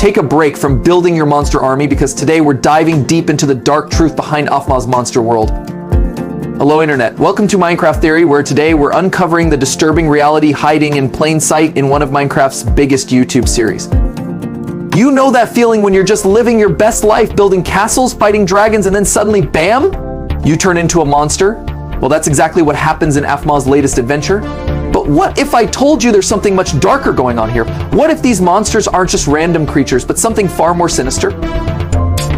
take a break from building your monster army because today we're diving deep into the dark truth behind Aphmau's monster world. Hello Internet, welcome to Minecraft Theory, where today we're uncovering the disturbing reality hiding in plain sight in one of Minecraft's biggest YouTube series. You know that feeling when you're just living your best life, building castles, fighting dragons, and then suddenly, bam, you turn into a monster? Well, that's exactly what happens in Aphmau's latest adventure. But what if I told you there's something much darker going on here? What if these monsters aren't just random creatures, but something far more sinister?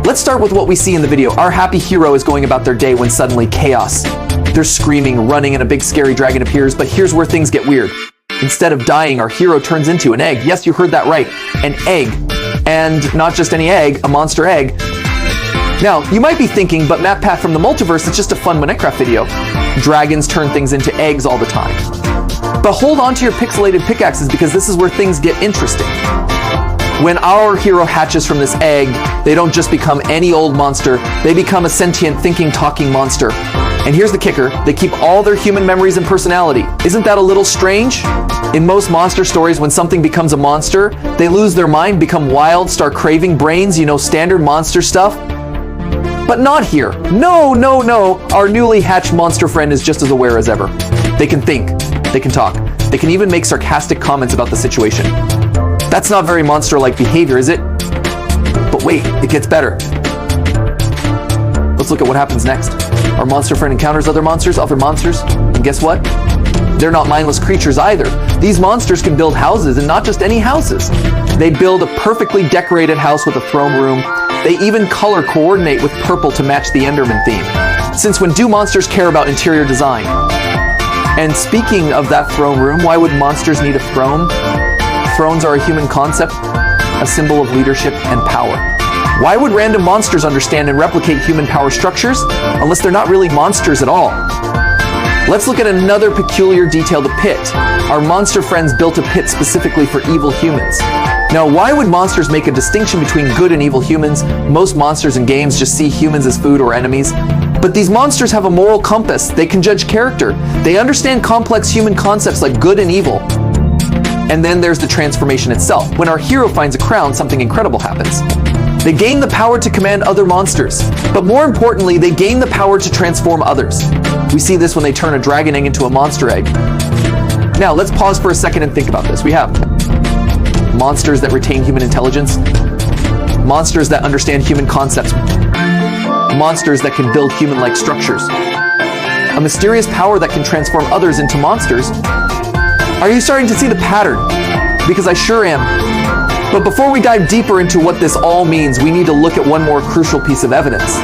Let's start with what we see in the video. Our happy hero is going about their day when suddenly chaos. They're screaming, running, and a big scary dragon appears, but here's where things get weird. Instead of dying, our hero turns into an egg. Yes, you heard that right, an egg. And not just any egg, a monster egg. Now, you might be thinking, but MapPath from the Multiverse is just a fun Minecraft video. Dragons turn things into eggs all the time. But hold on to your pixelated pickaxes because this is where things get interesting. When our hero hatches from this egg, they don't just become any old monster, they become a sentient, thinking, talking monster. And here's the kicker, they keep all their human memories and personality. Isn't that a little strange? In most monster stories, when something becomes a monster, they lose their mind, become wild, start craving brains, standard monster stuff. But not here. No. Our newly hatched monster friend is just as aware as ever. They can think, they can talk, they can even make sarcastic comments about the situation. That's not very monster-like behavior, is it? But wait, it gets better. Let's look at what happens next. Our monster friend encounters other monsters, and guess what? They're not mindless creatures either. These monsters can build houses, and not just any houses. They build a perfectly decorated house with a throne room. They even color coordinate with purple to match the Enderman theme. Since when do monsters care about interior design? And speaking of that throne room, why would monsters need a throne? Thrones are a human concept, a symbol of leadership and power. Why would random monsters understand and replicate human power structures unless they're not really monsters at all? Let's look at another peculiar detail, the pit. Our monster friends built a pit specifically for evil humans. Now, why would monsters make a distinction between good and evil humans? Most monsters in games just see humans as food or enemies. But these monsters have a moral compass. They can judge character. They understand complex human concepts like good and evil. And then there's the transformation itself. When our hero finds a crown, something incredible happens. They gain the power to command other monsters. But more importantly, they gain the power to transform others. We see this when they turn a dragon egg into a monster egg. Now, let's pause for a second and think about this. We have monsters that retain human intelligence, monsters that understand human concepts, monsters that can build human-like structures, a mysterious power that can transform others into monsters. Are you starting to see the pattern? Because I sure am. But before we dive deeper into what this all means, we need to look at one more crucial piece of evidence.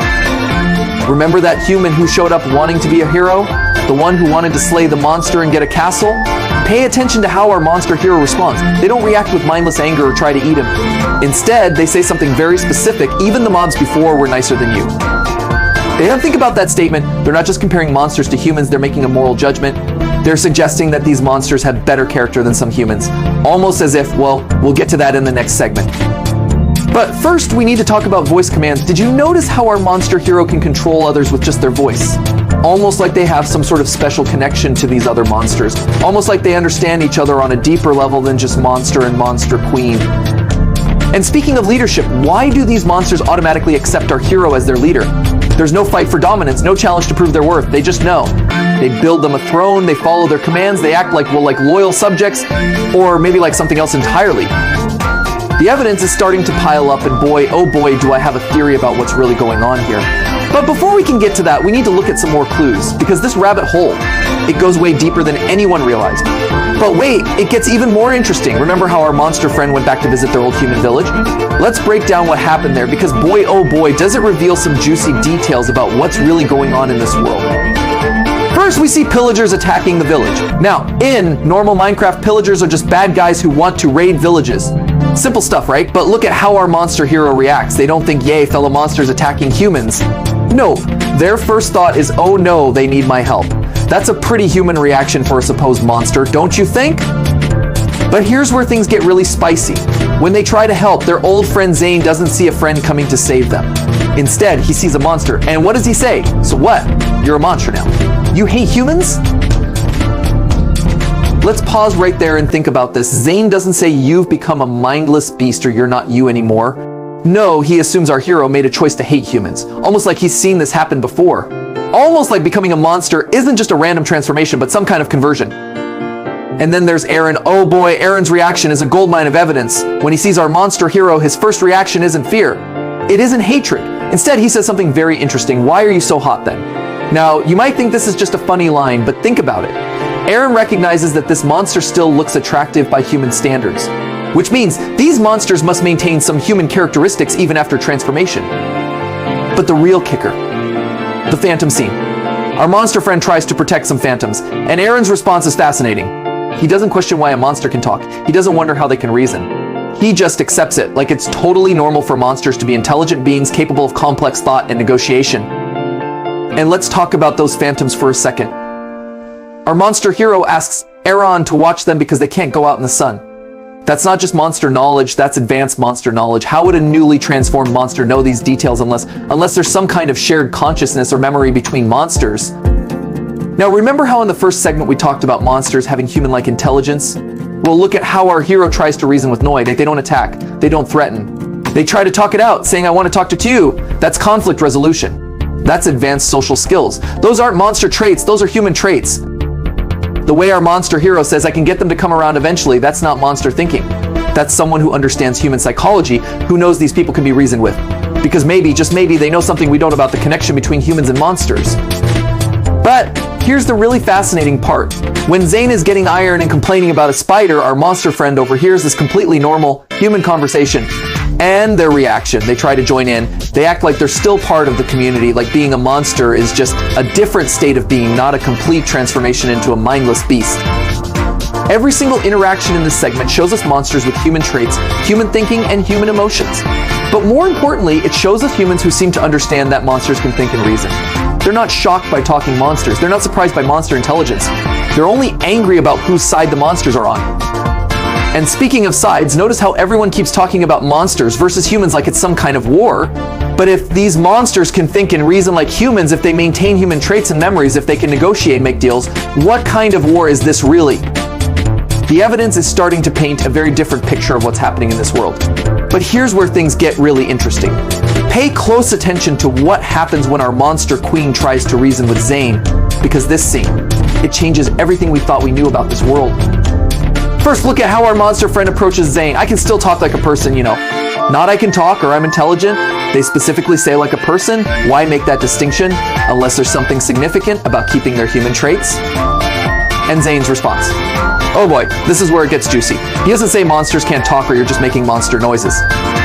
Remember that human who showed up wanting to be a hero? The one who wanted to slay the monster and get a castle? Pay attention to how our monster hero responds. They don't react with mindless anger or try to eat him. Instead, they say something very specific. Even the mobs before were nicer than you. They don't think about that statement. They're not just comparing monsters to humans, they're making a moral judgment. They're suggesting that these monsters have better character than some humans. Almost as if, well, we'll get to that in the next segment. But first, we need to talk about voice commands. Did you notice how our monster hero can control others with just their voice? Almost like they have some sort of special connection to these other monsters. Almost like they understand each other on a deeper level than just monster and monster queen. And speaking of leadership, why do these monsters automatically accept our hero as their leader? There's no fight for dominance, no challenge to prove their worth. They just know. They build them a throne, they follow their commands, they act like loyal subjects, or maybe like something else entirely. The evidence is starting to pile up, and boy, oh boy, do I have a theory about what's really going on here. But before we can get to that, we need to look at some more clues, because this rabbit hole, it goes way deeper than anyone realized. But wait, it gets even more interesting. Remember how our monster friend went back to visit their old human village? Let's break down what happened there, because boy, oh boy, does it reveal some juicy details about what's really going on in this world. First, we see pillagers attacking the village. Now, in normal Minecraft, pillagers are just bad guys who want to raid villages. Simple stuff, right? But look at how our monster hero reacts. They don't think, yay, fellow monsters attacking humans. No, their first thought is, oh no, they need my help. That's a pretty human reaction for a supposed monster, don't you think? But here's where things get really spicy. When they try to help, their old friend Zane doesn't see a friend coming to save them. Instead, he sees a monster. And what does he say? So what? You're a monster now. You hate humans? Let's pause right there and think about this. Zane doesn't say you've become a mindless beast or you're not you anymore. No, he assumes our hero made a choice to hate humans, almost like he's seen this happen before. Almost like becoming a monster isn't just a random transformation, but some kind of conversion. And then there's Eren. Oh boy, Eren's reaction is a goldmine of evidence. When he sees our monster hero, his first reaction isn't fear. It isn't hatred. Instead, he says something very interesting. Why are you so hot then? Now, you might think this is just a funny line, but think about it. Eren recognizes that this monster still looks attractive by human standards, which means these monsters must maintain some human characteristics even after transformation. But the real kicker, the phantom scene. Our monster friend tries to protect some phantoms, and Eren's response is fascinating. He doesn't question why a monster can talk. He doesn't wonder how they can reason. He just accepts it, like it's totally normal for monsters to be intelligent beings capable of complex thought and negotiation. And let's talk about those phantoms for a second. Our monster hero asks Eren to watch them because they can't go out in the sun. That's not just monster knowledge, that's advanced monster knowledge. How would a newly transformed monster know these details unless there's some kind of shared consciousness or memory between monsters? Now, remember how in the first segment we talked about monsters having human-like intelligence? Well, look at how our hero tries to reason with Noi. They don't attack. They don't threaten. They try to talk it out, saying, I want to talk to you. That's conflict resolution. That's advanced social skills. Those aren't monster traits. Those are human traits. The way our monster hero says, I can get them to come around eventually, that's not monster thinking. That's someone who understands human psychology, who knows these people can be reasoned with. Because maybe, just maybe, they know something we don't about the connection between humans and monsters. But here's the really fascinating part. When Zane is getting iron and complaining about a spider, our monster friend overhears this completely normal human conversation. And their reaction, they try to join in. They act like they're still part of the community, like being a monster is just a different state of being, not a complete transformation into a mindless beast. Every single interaction in this segment shows us monsters with human traits, human thinking, and human emotions. But more importantly, it shows us humans who seem to understand that monsters can think and reason. They're not shocked by talking monsters. They're not surprised by monster intelligence. They're only angry about whose side the monsters are on. And speaking of sides, notice how everyone keeps talking about monsters versus humans like it's some kind of war. But if these monsters can think and reason like humans, if they maintain human traits and memories, if they can negotiate and make deals, what kind of war is this really? The evidence is starting to paint a very different picture of what's happening in this world. But here's where things get really interesting. Pay close attention to what happens when our monster queen tries to reason with Zane, because this scene, it changes everything we thought we knew about this world. First, look at how our monster friend approaches Zane. I can still talk like a person, you know. Not I can talk or I'm intelligent. They specifically say like a person. Why make that distinction unless there's something significant about keeping their human traits? And Zane's response. Oh boy, this is where it gets juicy. He doesn't say monsters can't talk or you're just making monster noises.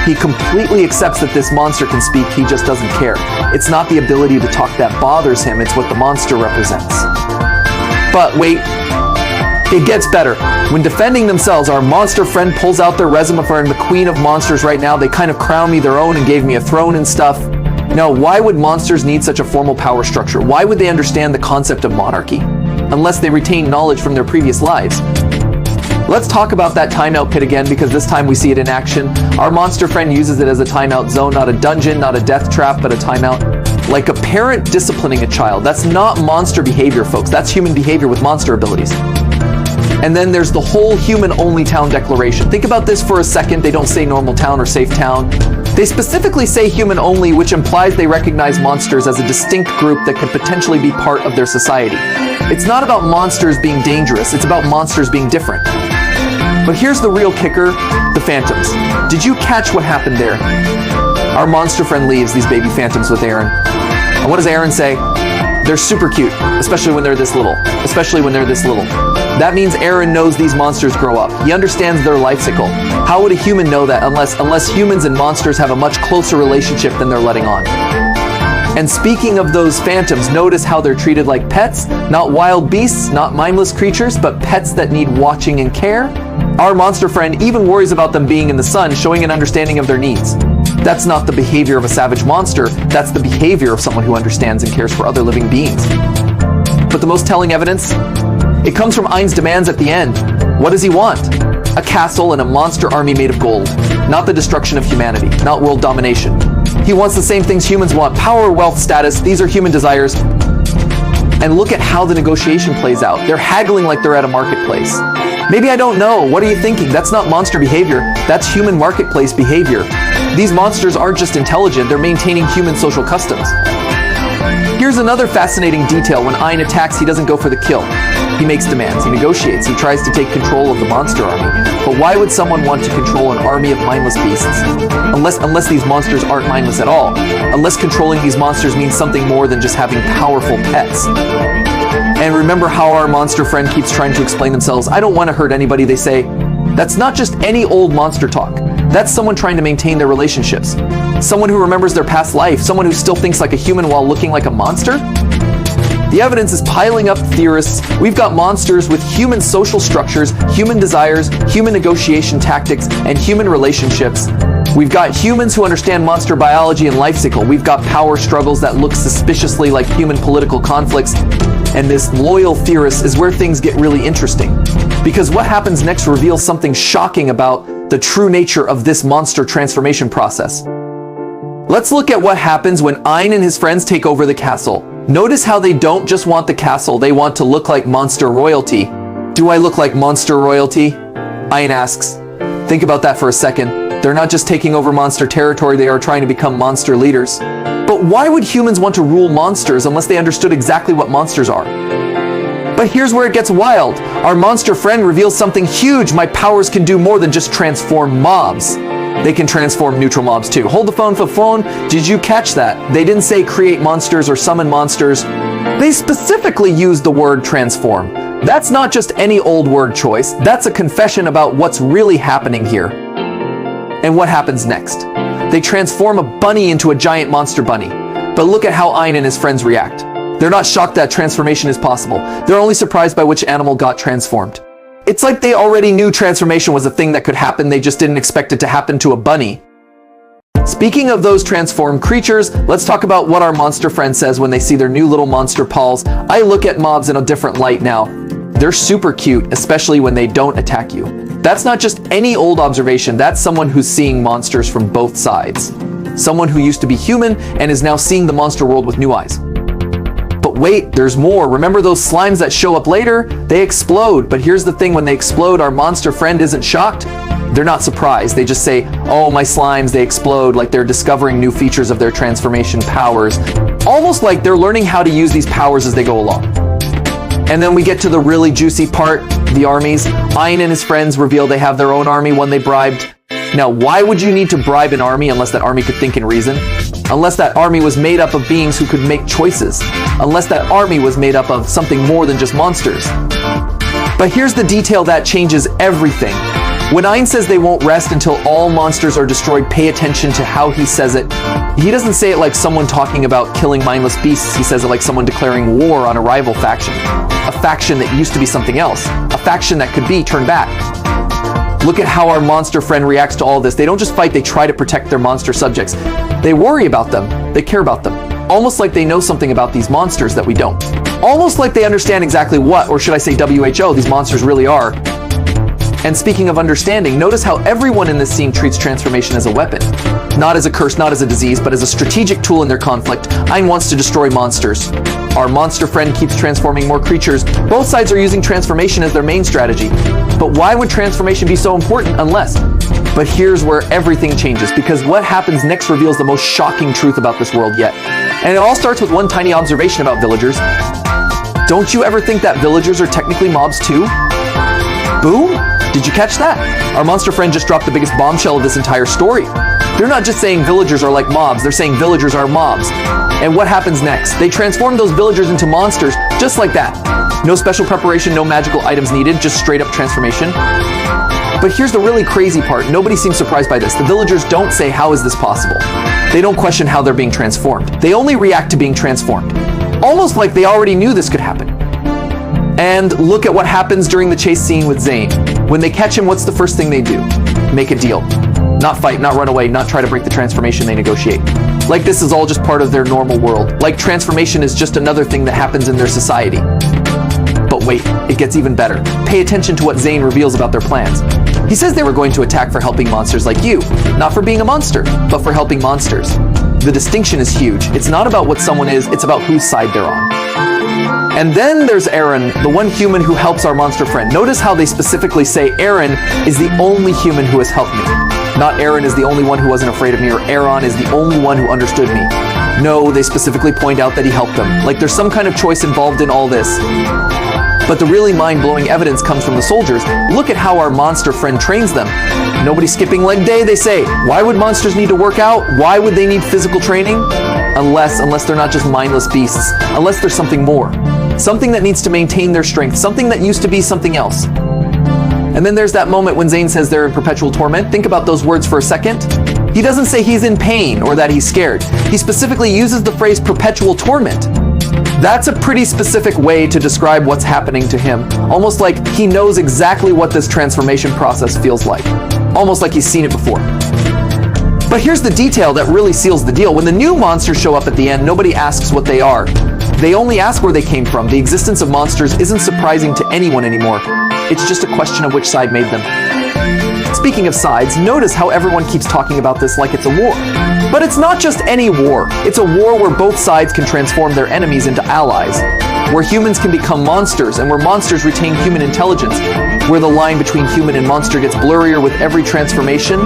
He completely accepts that this monster can speak, he just doesn't care. It's not the ability to talk that bothers him, it's what the monster represents. But wait, it gets better. When defending themselves, our monster friend pulls out their resume for the queen of monsters right now. They kind of crown me their own and gave me a throne and stuff. Now, why would monsters need such a formal power structure? Why would they understand the concept of monarchy? Unless they retain knowledge from their previous lives. Let's talk about that timeout pit again, because this time we see it in action. Our monster friend uses it as a timeout zone, not a dungeon, not a death trap, but a timeout. Like a parent disciplining a child. That's not monster behavior, folks. That's human behavior with monster abilities. And then there's the whole human-only town declaration. Think about this for a second. They don't say normal town or safe town. They specifically say human-only, which implies they recognize monsters as a distinct group that could potentially be part of their society. It's not about monsters being dangerous. It's about monsters being different. But here's the real kicker, the phantoms. Did you catch what happened there? Our monster friend leaves these baby phantoms with Eren. And what does Eren say? They're super cute, especially when they're this little. That means Eren knows these monsters grow up. He understands their life cycle. How would a human know that unless humans and monsters have a much closer relationship than they're letting on? And speaking of those phantoms, notice how they're treated like pets, not wild beasts, not mindless creatures, but pets that need watching and care. Our monster friend even worries about them being in the sun, showing an understanding of their needs. That's not the behavior of a savage monster, that's the behavior of someone who understands and cares for other living beings. But the most telling evidence? It comes from Ain's demands at the end. What does he want? A castle and a monster army made of gold. Not the destruction of humanity, not world domination. He wants the same things humans want: power, wealth, status. These are human desires. And look at how the negotiation plays out. They're haggling like they're at a marketplace. Maybe I don't know. What are you thinking? That's not monster behavior. That's human marketplace behavior. These monsters aren't just intelligent, they're maintaining human social customs. Here's another fascinating detail. When Ein attacks, he doesn't go for the kill. He makes demands, he negotiates, he tries to take control of the monster army. But why would someone want to control an army of mindless beasts? Unless these monsters aren't mindless at all. Unless controlling these monsters means something more than just having powerful pets. And remember how our monster friend keeps trying to explain themselves. I don't want to hurt anybody, they say. That's not just any old monster talk. That's someone trying to maintain their relationships. Someone who remembers their past life. Someone who still thinks like a human while looking like a monster. The evidence is piling up, theorists. We've got monsters with human social structures, human desires, human negotiation tactics, and human relationships. We've got humans who understand monster biology and life cycle. We've got power struggles that look suspiciously like human political conflicts. And this loyal theorist is where things get really interesting. Because what happens next reveals something shocking about the true nature of this monster transformation process. Let's look at what happens when Ein and his friends take over the castle. Notice how they don't just want the castle, they want to look like monster royalty. Do I look like monster royalty? Ein asks. Think about that for a second. They're not just taking over monster territory, they are trying to become monster leaders. But why would humans want to rule monsters unless they understood exactly what monsters are? But here's where it gets wild. Our monster friend reveals something huge. My powers can do more than just transform mobs. They can transform neutral mobs too. Hold the phone for phone. Did you catch that? They didn't say create monsters or summon monsters. They specifically used the word transform. That's not just any old word choice. That's a confession about what's really happening here. And what happens next? They transform a bunny into a giant monster bunny. But look at how Ein and his friends react. They're not shocked that transformation is possible. They're only surprised by which animal got transformed. It's like they already knew transformation was a thing that could happen, they just didn't expect it to happen to a bunny. Speaking of those transformed creatures, let's talk about what our monster friend says when they see their new little monster pals. I look at mobs in a different light now. They're super cute, especially when they don't attack you. That's not just any old observation, that's someone who's seeing monsters from both sides. Someone who used to be human and is now seeing the monster world with new eyes. But wait, there's more. Remember those slimes that show up later? They explode. But here's the thing, when they explode, our monster friend isn't shocked. They're not surprised. They just say, oh, my slimes, they explode, like they're discovering new features of their transformation powers. Almost like they're learning how to use these powers as they go along. And then we get to the really juicy part, the armies. Ein and his friends reveal they have their own army, one they bribed. Now, why would you need to bribe an army unless that army could think and reason? Unless that army was made up of beings who could make choices. Unless that army was made up of something more than just monsters. But here's the detail that changes everything. When Ein says they won't rest until all monsters are destroyed, pay attention to how he says it. He doesn't say it like someone talking about killing mindless beasts. He says it like someone declaring war on a rival faction. A faction that used to be something else. A faction that could be turned back. Look at how our monster friend reacts to all this. They don't just fight, they try to protect their monster subjects. They worry about them. They care about them. Almost like they know something about these monsters that we don't. Almost like they understand exactly what, or should I say WHO, these monsters really are. And speaking of understanding, notice how everyone in this scene treats transformation as a weapon. Not as a curse, not as a disease, but as a strategic tool in their conflict. Ein wants to destroy monsters. Our monster friend keeps transforming more creatures. Both sides are using transformation as their main strategy. But why would transformation be so important unless? But here's where everything changes, because what happens next reveals the most shocking truth about this world yet. And it all starts with one tiny observation about villagers. Don't you ever think that villagers are technically mobs too? Boom! Did you catch that? Our monster friend just dropped the biggest bombshell of this entire story. They're not just saying villagers are like mobs, they're saying villagers are mobs. And what happens next? They transform those villagers into monsters, just like that. No special preparation, no magical items needed, just straight up transformation. But here's the really crazy part. Nobody seems surprised by this. The villagers don't say, how is this possible? They don't question how they're being transformed. They only react to being transformed. Almost like they already knew this could happen. And look at what happens during the chase scene with Zane. When they catch him, what's the first thing they do? Make a deal. Not fight, not run away, not try to break the transformation, they negotiate. Like this is all just part of their normal world. Like transformation is just another thing that happens in their society. But wait, it gets even better. Pay attention to what Zane reveals about their plans. He says they were going to attack for helping monsters like you. Not for being a monster, but for helping monsters. The distinction is huge. It's not about what someone is, it's about whose side they're on. And then there's Aaron, the one human who helps our monster friend. Notice how they specifically say Aaron is the only human who has helped me. Not Aaron is the only one who wasn't afraid of me, or Aaron is the only one who understood me. No, they specifically point out that he helped them. Like there's some kind of choice involved in all this. But the really mind-blowing evidence comes from the soldiers. Look at how our monster friend trains them. Nobody skipping leg day, they say. Why would monsters need to work out? Why would they need physical training? Unless they're not just mindless beasts. Unless there's something more. Something that needs to maintain their strength. Something that used to be something else. And then there's that moment when Zane says they're in perpetual torment. Think about those words for a second. He doesn't say he's in pain or that he's scared. He specifically uses the phrase perpetual torment. That's a pretty specific way to describe what's happening to him. Almost like he knows exactly what this transformation process feels like. Almost like he's seen it before. But here's the detail that really seals the deal. When the new monsters show up at the end, nobody asks what they are. They only ask where they came from. The existence of monsters isn't surprising to anyone anymore. It's just a question of which side made them. Speaking of sides, notice how everyone keeps talking about this like it's a war. But it's not just any war. It's a war where both sides can transform their enemies into allies, where humans can become monsters, and where monsters retain human intelligence, where the line between human and monster gets blurrier with every transformation.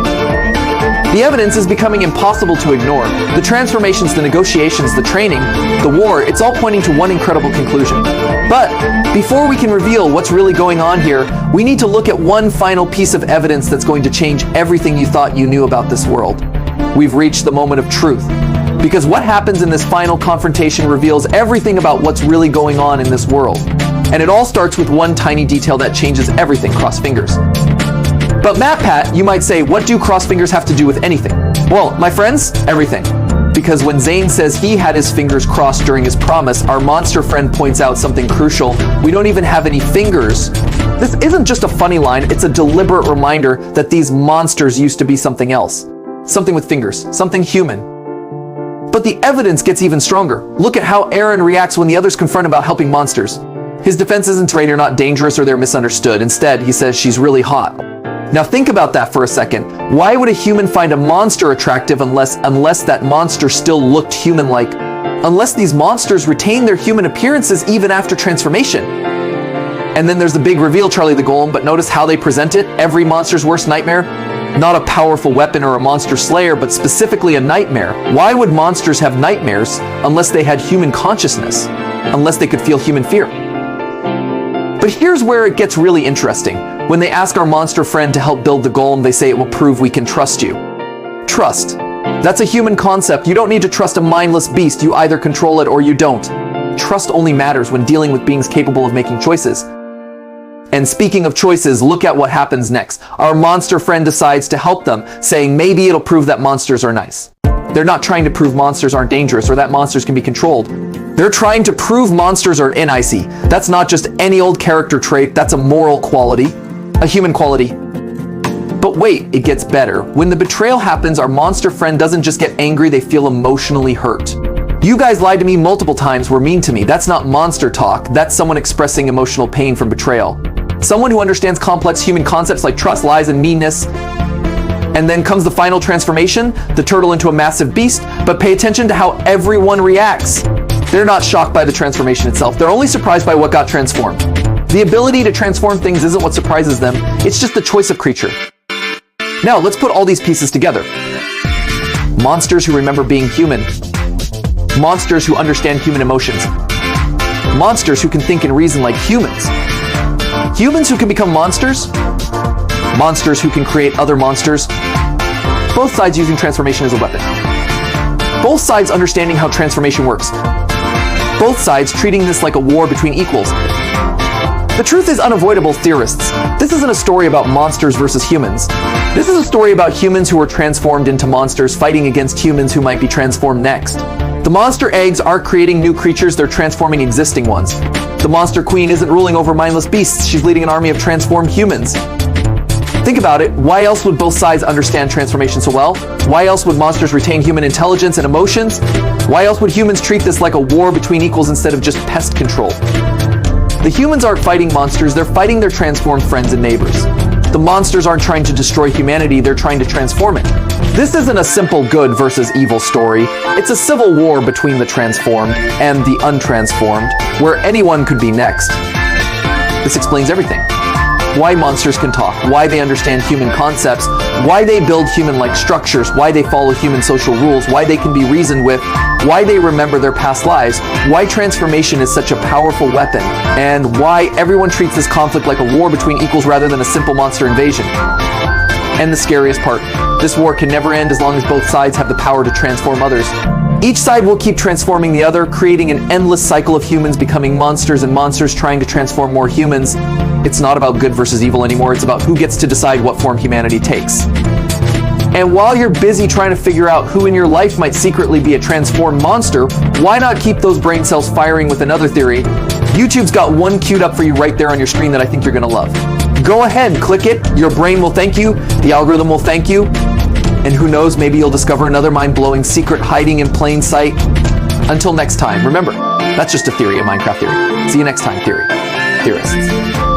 The evidence is becoming impossible to ignore. The transformations, the negotiations, the training, the war, it's all pointing to one incredible conclusion. But before we can reveal what's really going on here, we need to look at one final piece of evidence that's going to change everything you thought you knew about this world. We've reached the moment of truth. Because what happens in this final confrontation reveals everything about what's really going on in this world. And it all starts with one tiny detail that changes everything, cross fingers. But MatPat, you might say, what do cross fingers have to do with anything? Well, my friends, everything. Because when Zane says he had his fingers crossed during his promise, our monster friend points out something crucial. We don't even have any fingers. This isn't just a funny line, it's a deliberate reminder that these monsters used to be something else. Something with fingers, something human. But the evidence gets even stronger. Look at how Aaron reacts when the others confront him about helping monsters. His defense isn't afraid or not dangerous or they're misunderstood. Instead, he says she's really hot. Now think about that for a second. Why would a human find a monster attractive unless that monster still looked human-like? Unless these monsters retain their human appearances even after transformation. And then there's the big reveal, Charlie the Golem, but notice how they present it? Every monster's worst nightmare? Not a powerful weapon or a monster slayer, but specifically a nightmare. Why would monsters have nightmares unless they had human consciousness? Unless they could feel human fear? But here's where it gets really interesting. When they ask our monster friend to help build the golem, they say it will prove we can trust you. Trust. That's a human concept. You don't need to trust a mindless beast. You either control it or you don't. Trust only matters when dealing with beings capable of making choices. And speaking of choices, look at what happens next. Our monster friend decides to help them, saying maybe it'll prove that monsters are nice. They're not trying to prove monsters aren't dangerous or that monsters can be controlled. They're trying to prove monsters are NIC. That's not just any old character trait, that's a moral quality, a human quality. But wait, it gets better. When the betrayal happens, our monster friend doesn't just get angry, they feel emotionally hurt. You guys lied to me multiple times, were mean to me. That's not monster talk, that's someone expressing emotional pain from betrayal. Someone who understands complex human concepts like trust, lies, and meanness. And then comes the final transformation, the turtle into a massive beast, but pay attention to how everyone reacts. They're not shocked by the transformation itself, they're only surprised by what got transformed. The ability to transform things isn't what surprises them, it's just the choice of creature. Now, let's put all these pieces together. Monsters who remember being human. Monsters who understand human emotions. Monsters who can think and reason like humans. Humans who can become monsters. Monsters who can create other monsters. Both sides using transformation as a weapon. Both sides understanding how transformation works. Both sides treating this like a war between equals. The truth is unavoidable, theorists. This isn't a story about monsters versus humans. This is a story about humans who were transformed into monsters fighting against humans who might be transformed next. The monster eggs aren't creating new creatures, they're transforming existing ones. The monster queen isn't ruling over mindless beasts, she's leading an army of transformed humans. Think about it, why else would both sides understand transformation so well? Why else would monsters retain human intelligence and emotions? Why else would humans treat this like a war between equals instead of just pest control? The humans aren't fighting monsters, they're fighting their transformed friends and neighbors. The monsters aren't trying to destroy humanity, they're trying to transform it. This isn't a simple good versus evil story. It's a civil war between the transformed and the untransformed, where anyone could be next. This explains everything. Why monsters can talk, why they understand human concepts, why they build human-like structures, why they follow human social rules, why they can be reasoned with, why they remember their past lives, why transformation is such a powerful weapon, and why everyone treats this conflict like a war between equals rather than a simple monster invasion. And the scariest part, this war can never end as long as both sides have the power to transform others. Each side will keep transforming the other, creating an endless cycle of humans becoming monsters and monsters trying to transform more humans. It's not about good versus evil anymore, it's about who gets to decide what form humanity takes. And while you're busy trying to figure out who in your life might secretly be a transformed monster, why not keep those brain cells firing with another theory? YouTube's got one queued up for you right there on your screen that I think you're gonna love. Go ahead, click it, your brain will thank you, the algorithm will thank you, and who knows, maybe you'll discover another mind-blowing secret hiding in plain sight. Until next time, remember, that's just a theory, a Minecraft theory. See you next time, theorists.